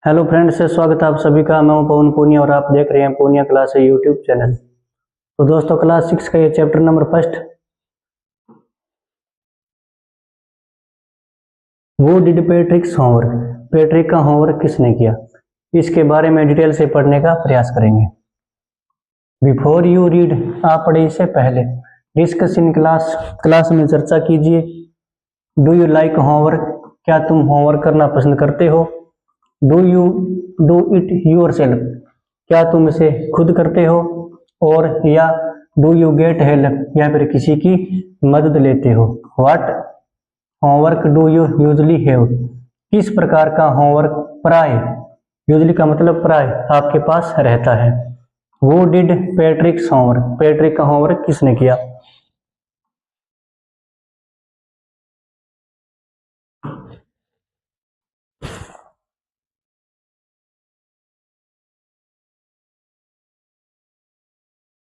Hello friends, स्वागत है आप सभी का। मैं हूं पवन पूनिया और आप देख रहे हैं पूनिया क्लास यूट्यूब चैनल। तो दोस्तों, क्लास 6 का ये चैप्टर नंबर फर्स्ट, वो डिड पैट्रिक्स होमवर्क, पैट्रिक का होमवर्क किसने किया, इसके बारे में डिटेल से पढ़ने का प्रयास करेंगे। बिफोर यू रीड, आप पढ़े इससे पहले। डिस्कस इन क्लास, क्लास में चर्चा कीजिए। डू यू लाइक होमवर्क, क्या तुम होमवर्क करना पसंद करते हो। Do you do it yourself, क्या तुम इसे खुद करते हो। और या डू यू गेट हेल्प, या फिर किसी की मदद लेते हो। What homework do you usually have, किस प्रकार का होमवर्क प्राय, यूजली का मतलब प्राय, आपके पास रहता है। वो डिड पैट्रिक्स होमवर्क, पैट्रिक का होमवर्क किसने किया।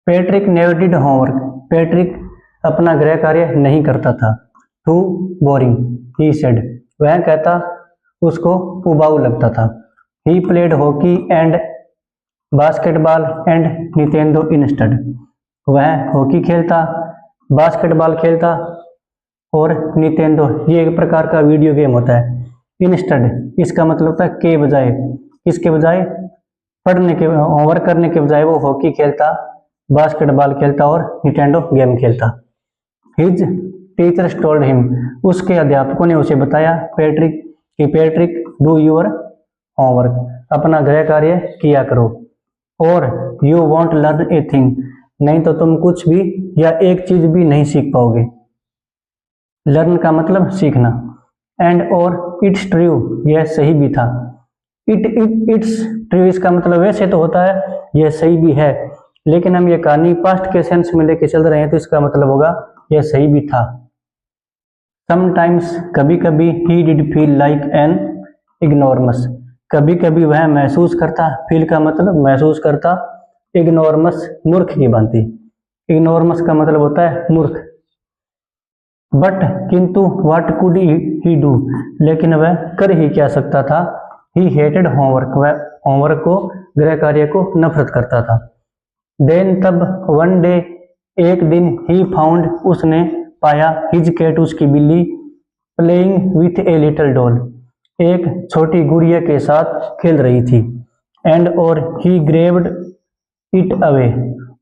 Patrick never did homework, Patrick अपना गृह कार्य नहीं करता था। टू बोरिंग ही सेड, वह कहता उसको उबाऊ लगता था। He played hockey and basketball and Nintendo instead, वह हॉकी खेलता, बास्केटबॉल खेलता और नितेंदो, ये एक प्रकार का वीडियो गेम होता है। इंस्टेड, इसका मतलब होता है के बजाय, किसके बजाय, पढ़ने के, होमवर्क करने के बजाय वो हॉकी खेलता, बास्केटबॉल खेलता और निटेंडो गेम खेलता। हिज टीचर्स टोल्ड हिम, उसके अध्यापकों ने उसे बताया, पैट्रिक कि पैट्रिक डू योर होमवर्क, अपना गृह कार्य किया करो। और you want learn a thing, नहीं तो तुम कुछ भी या एक चीज भी नहीं सीख पाओगे। लर्न का मतलब सीखना। एंड और इट्स ट्रू, यह सही भी था। इट्स ट्रू, इसका मतलब वैसे तो होता है यह सही भी है, लेकिन हम ये कहानी पास्ट के सेंस में लेके चल रहे हैं तो इसका मतलब होगा यह सही भी था। समटाइम्स, कभी कभी, he did feel like an ignoramus, कभी कभी वह महसूस करता, फील का मतलब महसूस करता, इग्नोरमस मूर्ख की भांति। इग्नोरमस का मतलब होता है मूर्ख। बट किंतु व्हाट कुड ही डू, लेकिन वह कर ही क्या सकता था। ही हेटेड होमवर्क, वह होमवर्क को, गृह कार्य को नफरत करता था। देन तब, वन डे, एक दिन, ही फाउंड, उसने पाया, हिज कैट, उसकी बिल्ली, playing with a little doll, एक छोटी गुड़िया के साथ खेल रही थी। एंड और ही ग्रेव्ड इट अवे,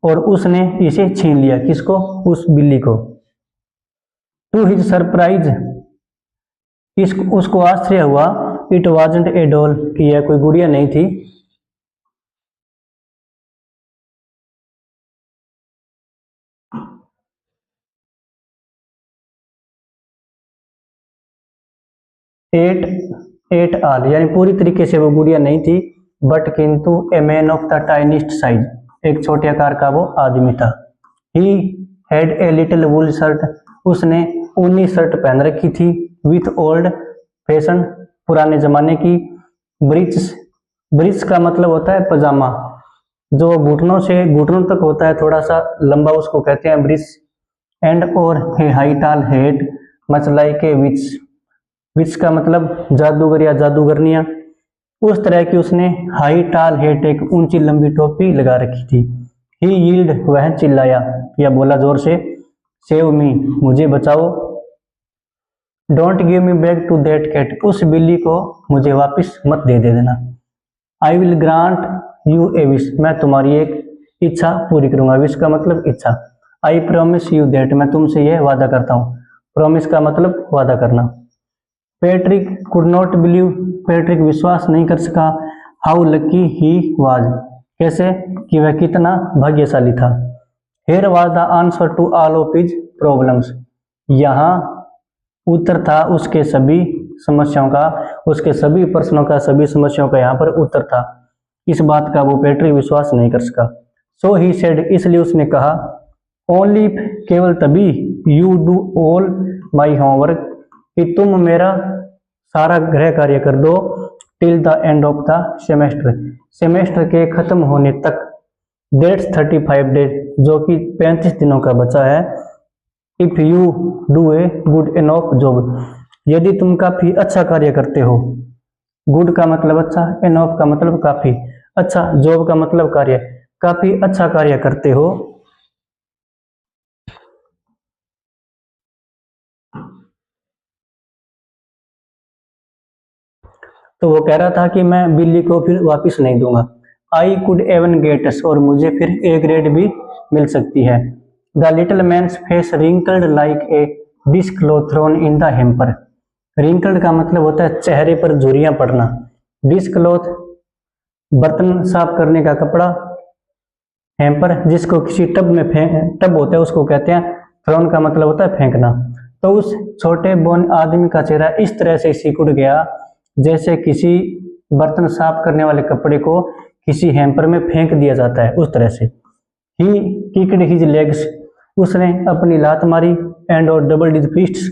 और उसने इसे छीन लिया, किसको, उस बिल्ली को। टू हिज सरप्राइज, उसको आश्चर्य हुआ, इट वाजंट ए डॉल, कि यह कोई गुड़िया नहीं थी। एट आल, यानी पूरी तरीके से वो गुड़िया नहीं थी। बट किंतु a man of the tiniest size, एक छोटे आकार का वो आदमी था। He had a little wool shirt, उसने ऊनी शर्ट पहन रखी थी। विथ ओल्ड फैशन, पुराने जमाने की। ब्रीच, ब्रीच का मतलब होता है पजामा, जो घुटनों से घुटनों तक होता है, थोड़ा सा लंबा, उसको कहते हैं ब्रीच। एंड और हे हाई टाल हेड, मच लाइक ए विच, विच का मतलब जादूगर या जादूगरनिया, उस तरह की उसने हाई टाल हेट, एक ऊंची लंबी टोपी लगा रखी थी। ही यील्ड, वह चिल्लाया या बोला जोर से, सेव मी, मुझे बचाओ। Don't give me back to that cat, उस बिल्ली को मुझे वापस मत दे देना। I will grant you a wish, मैं तुम्हारी एक इच्छा पूरी करूंगा। विश का मतलब इच्छा। आई प्रॉमिस यू दैट, मैं तुमसे यह वादा करता हूँ। प्रॉमिस का मतलब वादा करना। Patrick could not believe, Patrick विश्वास नहीं कर सका, हाउ लकी ही वाज, कैसे, कि वह कितना भाग्यशाली था। Here was the answer to all of his problems, यहाँ उत्तर था उसके सभी समस्याओं का, उसके सभी प्रश्नों का, सभी समस्याओं का यहाँ पर उत्तर था। इस बात का वो पैट्रिक विश्वास नहीं कर सका। सो ही सेड, इसलिए उसने कहा, ओनली, केवल तभी, you do all my homework, कि तुम मेरा सारा गृह कार्य कर दो, till the end of the semester, semester के खत्म होने तक। डेट्स 35 डेज, जो कि 35 दिनों का बचा है। If you do a good enough job, यदि तुम काफी अच्छा कार्य करते हो, गुड का मतलब अच्छा, एनफ का मतलब काफी अच्छा, जॉब का मतलब कार्य, काफी अच्छा कार्य करते हो। तो वो कह रहा था कि मैं बिल्ली को फिर वापस नहीं दूंगा। आई कुड एवन गेट्स, और मुझे फिर ए ग्रेड भी मिल सकती है। The little man's face wrinkled like a dishcloth thrown in the hamper. Wrinkled का मतलब होता है चेहरे पर झुर्रियां पड़ना। डिस्क्लोथ बर्तन साफ करने का कपड़ा। हैम्पर जिसको किसी टब में टब होता है उसको कहते हैं। थ्रोन का मतलब होता है फेंकना। तो उस छोटे बोन आदमी का चेहरा इस तरह से सिकुड़ गया जैसे किसी बर्तन साफ करने वाले कपड़े को किसी हैम्पर में फेंक दिया जाता है, उस तरह से। ही किक्ड हिज लेग्स, उसने अपनी लात मारी। एंड और डबल्ड हिज फिस्ट्स,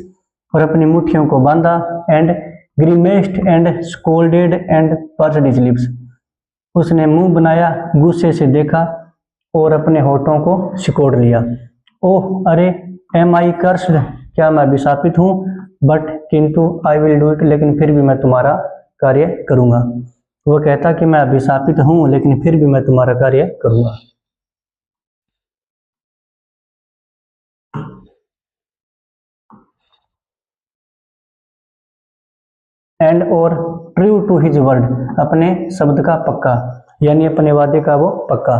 और अपनी मुट्ठियों को बांधा। And grimaced and scowled and pursed his lips, उसने मुंह बनाया, गुस्से से देखा और अपने होठों को सिकोड़ लिया। ओह अरे, एम आई कर्स्ड, क्या मैं अभिशापित हूँ? बट किंतु आई विल डू इट, लेकिन फिर भी मैं तुम्हारा कार्य करूंगा। वो कहता कि मैं अभिशापित हूँ लेकिन फिर भी मैं तुम्हारा कार्य करूंगा। एंड और ट्रू टू हिज वर्ड, अपने शब्द का पक्का, यानी अपने वादे का वो पक्का।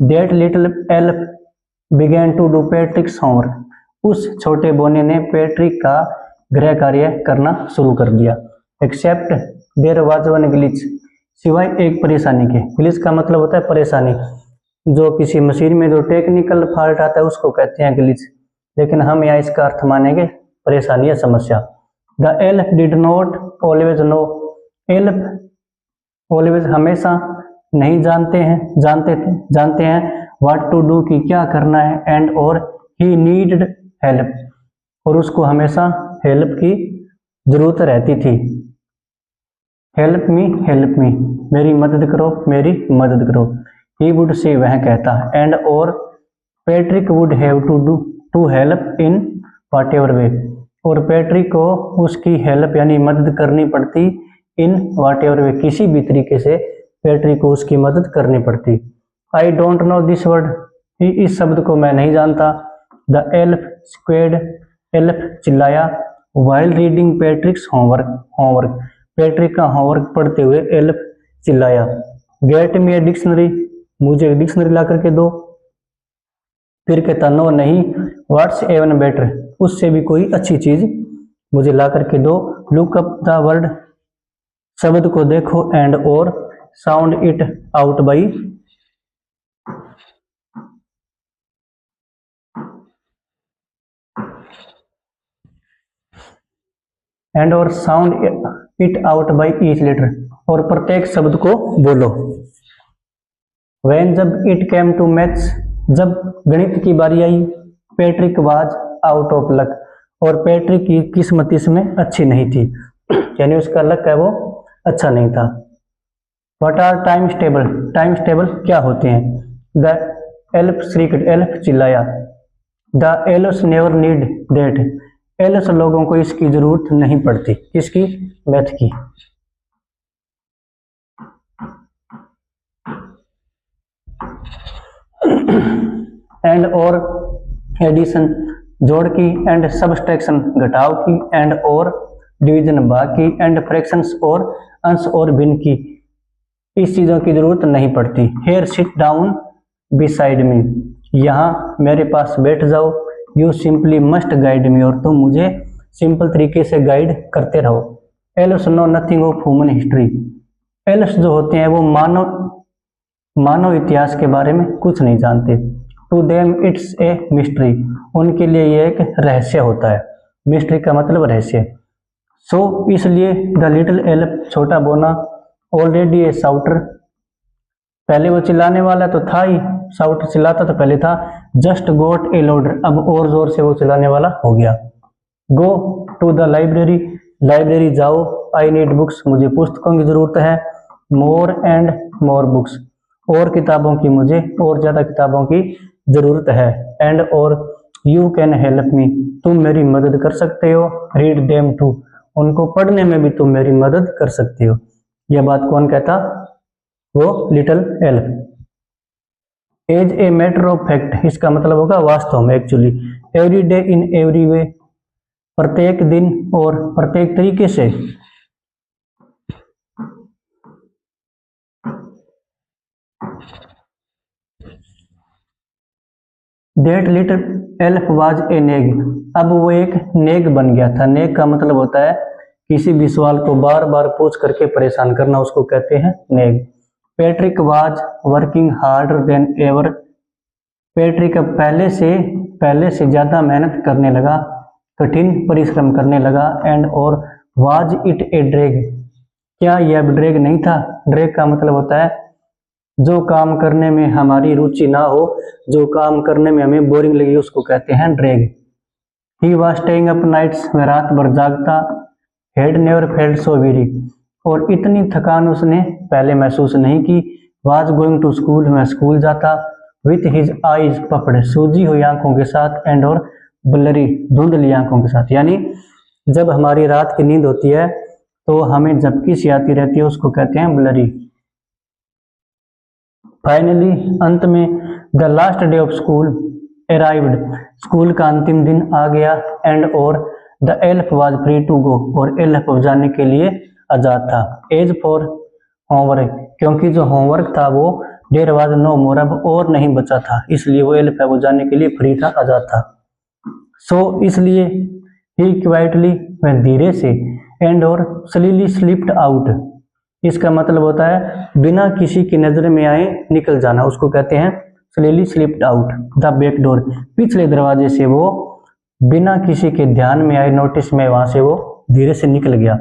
That little elf began to do Patrick's homework, उस छोटे बोने ने पैट्रिक का गृह कार्य करना शुरू कर दिया। Except there was one glitch, सिवाय एक परेशानी के। ग्लिच का मतलब होता है परेशानी, जो किसी मशीन में जो टेक्निकल फॉल्ट आता है उसको कहते हैं ग्लिच, लेकिन हम यहाँ इसका अर्थ मानेंगे परेशानी या समस्या। The elf did not always no, elf always हमेशा नहीं जानते हैं व्हाट टू डू की क्या करना है। एंड और ही नीडेड हेल्प, और उसको हमेशा हेल्प की जरूरत रहती थी। हेल्प मी, मेरी मदद करो, मेरी मदद करो। ही वुड से, वह कहता। एंड और Patrick would have to help in whatever way, और पैट्रिक को उसकी हेल्प यानी मदद करनी पड़ती। इन वॉट एवर वे, किसी भी तरीके से पैट्रिक को उसकी मदद करनी पड़ती। I don't know this word, इस शब्द को मैं नहीं जानता। द एल्फ स्क्वेड, एल्फ चिल्लाया। वाइल रीडिंग पैट्रिक्स होमवर्क, पैट्रिक का होमवर्क पढ़ते हुए एल्फ चिल्लाया। गेट मी ए डिक्शनरी, मुझे एक डिक्शनरी ला करके दो। फिर कहता नो नहीं, व्हाट्स एवन बेटर, उससे भी कोई अच्छी चीज मुझे ला करके दो। लुक अप द वर्ड, शब्द को देखो। एंड और sound it out by, and और sound it out by each letter, और प्रत्येक शब्द को बोलो। व्हेन, जब इट केम टू मैथ्स, जब गणित की बारी आई। Patrick was out of luck, और पैट्रिक की किस्मत इसमें अच्छी नहीं थी, यानी उसका लक है वो अच्छा नहीं था। What are times table, times table क्या होते हैं? द एल्फ श्रीक्ड, एल्फ चिल्लाया। The elves never need that, elves लोगों को इसकी जरूरत नहीं पड़ती। किसकी? मैथ की। एंड और एडिशन जोड़ की, एंड सब्सट्रैक्शन घटाव की, एंड और डिवीजन भाग की, एंड फ्रैक्शंस और अंश और भिन्न की, इस चीजों की जरूरत नहीं पड़ती। Here sit down beside me, यहाँ मेरे पास बैठ जाओ। You simply must guide me, और तुम मुझे सिंपल तरीके से गाइड करते रहो। Elves know nothing of human history, elves जो होते हैं वो मानव इतिहास के बारे में कुछ नहीं जानते। To them it's a mystery, उनके लिए यह एक रहस्य होता है। मिस्ट्री का मतलब रहस्य। सो इसलिए द लिटिल एल्फ, छोटा बोना, ऑलरेडी ए साउटर, पहले वो चिल्लाने वाला तो था ही, साउटर चिल्लाता तो पहले था। जस्ट गोट ए लोडर, अब और जोर से वो चिल्लाने वाला हो गया। Go to the library, library जाओ। आई नीड बुक्स, मुझे पुस्तकों की जरूरत है। मोर एंड मोर बुक्स, और किताबों की, मुझे और ज्यादा किताबों की जरूरत है। एंड और यू कैन हेल्प मी, तुम मेरी मदद कर सकते हो। रीड देम टू, उनको पढ़ने में भी तुम मेरी मदद कर सकते हो। यह बात कौन कहता? वो little elf. As a matter of fact, इसका मतलब होगा वास्तव में, actually. Every day in every way, प्रत्येक दिन और प्रत्येक तरीके से। That little elf was a nag, अब वो एक नेग बन गया था। नेग का मतलब होता है किसी भी सवाल को बार बार पूछ करके परेशान करना, उसको कहते हैं nag. Patrick was working harder than ever, Patrick पहले से ज्यादा मेहनत करने लगा, कठिन परिश्रम करने लगा। एंड और वाज इट ए ड्रैग, क्या यह ड्रैग नहीं था? ड्रैग का मतलब होता है जो काम करने में हमारी रुचि ना हो, जो काम करने में हमें बोरिंग लगे, उसको कहते हैं drag. He was staying up nights, वह रात भर जागता। He'd never felt so weary, और इतनी थकान उसने पहले महसूस नहीं की। वाज गोइंग टू स्कूल, मैं स्कूल जाता। विथ हिज आईज पफड़, सूजी हुई आंखों के साथ। एंड और ब्लरी, धुंधली आंखों के साथ। यानी जब हमारी रात की नींद होती है तो हमें झपकी सी आती रहती है, उसको कहते हैं ब्लरी। फाइनली, अंत में, the last day of school arrived, school का अंतिम दिन आ गया। एंड और the elf was free to go, और एल्फ जाने के लिए आजाद था। एज फॉर होमवर्क, क्योंकि जो होमवर्क था वो देयर वाज नो मोर, अब और नहीं बचा था, इसलिए वो एल्फ है वो जाने के लिए फ्री था, आजाद था। सो इसलिए ही क्वाइटली, वह धीरे से। एंड और स्लीली स्लिप्ड आउट, इसका मतलब होता है बिना किसी की नजर में आए निकल जाना, उसको कहते हैं स्लीली slipped out the back door, पिछले दरवाजे से वो बिना किसी के ध्यान में आए, नोटिस में, वहां से वो धीरे से निकल गया।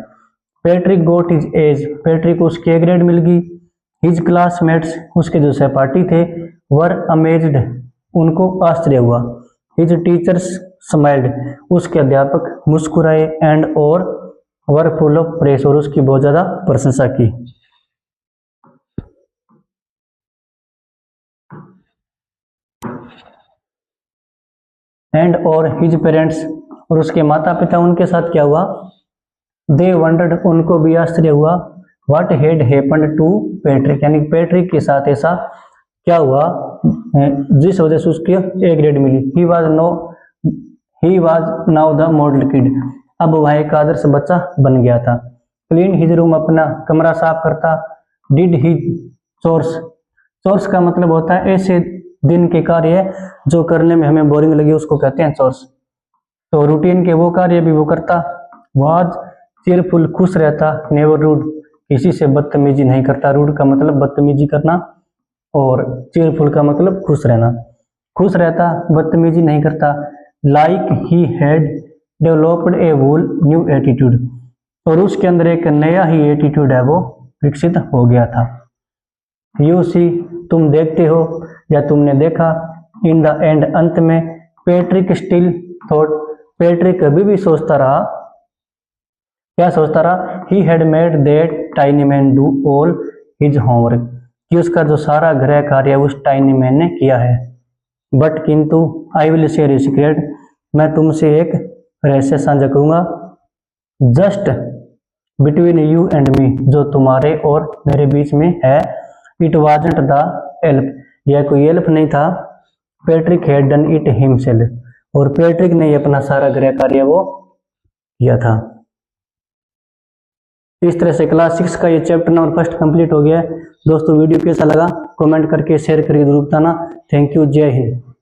पैट्रिक गोट हिज एज, पैट्रिक को उसकी ग्रेड मिल गई। हिज क्लासमेट्स, उसके जो सहपाठी थे, वर अमेज्ड, उनको आश्चर्य हुआ। हिज टीचर्स स्माइल्ड, उसके अध्यापक मुस्कुराए। एंड और वर फुल ऑफ प्रेस, और उसकी बहुत ज्यादा प्रशंसा की। एंड और हिज पेरेंट्स, और उसके माता पिता, उनके साथ क्या हुआ? दे वंडर्ड, उनको भी आश्चर्य हुआ। What had happened to Patrick, यानी पैट्रिक के साथ ऐसा क्या हुआ जिस वजह से उसकी ए ग्रेड मिली। He was now the model kid, अब वह एक आदर्श बच्चा बन गया था। क्लीन हिज रूम, अपना कमरा साफ करता। डिड हिज चोर्स, चोर्स का मतलब होता है ऐसे दिन के कार्य जो करने में हमें बोरिंग लगे, उसको कहते हैं चोर्स। तो रूटीन के वो कार्य भी वो करता। वाज चीयरफुल, खुश रहता। नेवर रूड, किसी से बदतमीजी नहीं करता। रूड का मतलब बदतमीजी करना, और चीयरफुल का मतलब खुश रहना। खुश रहता, बदतमीजी नहीं करता। Like he had developed A wool new attitude, और उसके अंदर एक नया ही एटीट्यूड है वो विकसित हो गया था। यू सी, तुम देखते हो या तुमने देखा। इन द एंड, अंत में। पैट्रिक स्टिल थॉट, पैट्रिक अभी भी सोचता रहा। क्या सोचता रहा? He had made that tiny man do all his homework, कि उसका जो सारा गृह कार्य उस टाइनी मैन ने किया है। बट किंतु, I will share a secret, मैं तुमसे एक रहस्य साझा करूंगा। Just between you and me, जो तुम्हारे और मेरे बीच में है। इट वाजंट द एल्फ, यह कोई एल्फ नहीं था। Patrick had done it himself, और पैट्रिक ने अपना सारा गृह कार्य वो किया था। इस तरह से क्लास 6 का ये चैप्टर नंबर 1 कंप्लीट हो गया है। दोस्तों वीडियो कैसा लगा कमेंट करके शेयर करके जरूर बताना। थैंक यू, जय हिंद।